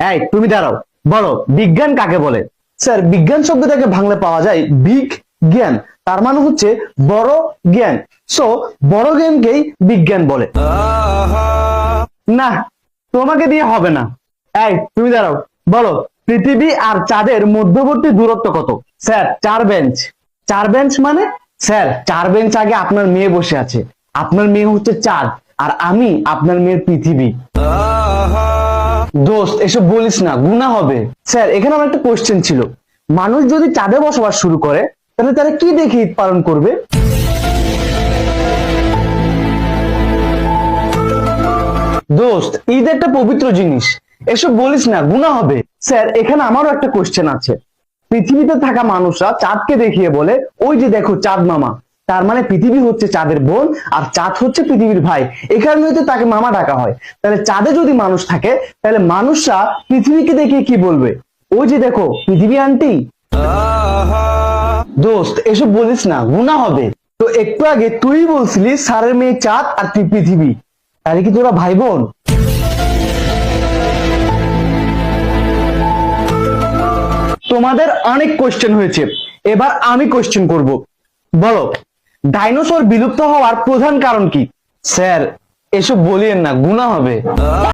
এই তুমি দাঁড়াও, বলো বিজ্ঞান কাকে বলে? স্যার, বিজ্ঞান শব্দটাকে বাংলা পাওয়া যায় বিগ জ্ঞান, তার মানে হচ্ছে বড় জ্ঞান। সো বড় জ্ঞানকেই বিজ্ঞান বলে। না, তোমাকে দিয়ে হবে না। এই তুমি দাঁড়াও, বলো পৃথিবী আর চাঁদের মধ্যবর্তী দূরত্ব কত? Sir, 4 bench. 4 বেঞ্চ মানে? স্যার, 4 বেঞ্চ আগে আপনার মেয়ে বসে আছে। আপনার মেয়ে হচ্ছে চাঁদ, আর আমি আপনার মেয়ের পৃথিবী। দোস্ত, এসব বলিস না, গুনাহ হবে। স্যার, এখানে আমার একটা কোশ্চেন ছিল, মানুষ যদি চাঁদে বসবাস শুরু করে তাহলে তারা কি দেখে ঈদ পালন করবে? দোস্ত, ঈদ একটা পবিত্র জিনিস, এসব বলিস না, গুনাহ হবে। স্যার, এখানে আমারও একটা কোশ্চেন আছে, পৃথিবীতে থাকা মানুষরা চাঁদকে দেখিয়ে বলে ওই যে দেখো চাঁদ মামা, তার মানে পৃথিবী হচ্ছে চাঁদের বোন আর চাঁদ হচ্ছে পৃথিবীর ভাই, এই কারণেই তো তাকে মামা ডাকা হয়। তাহলে চাঁদে যদি মানুষ থাকে তাহলে মানুষরা পৃথিবীকে দেখিয়ে কি বলবে? ওই যে দেখো পৃথিবী আন্টি। দোস্ত, এসব বলিস না, গুনাহ হবে। তো একটু আগে তুই বলছিলি স্যারের মেয়ে চাঁদ আর তুই পৃথিবী, তাহলে কি তোরা ভাই বোন? তোমাদের অনেক কোশ্চেন হয়েছে, এবার আমি কোশ্চেন করব। বলো, ডাইনোসর বিলুপ্ত হওয়ার প্রধান কারণ কি? স্যার, এসব বলিয়েন না, গুনাহ হবে।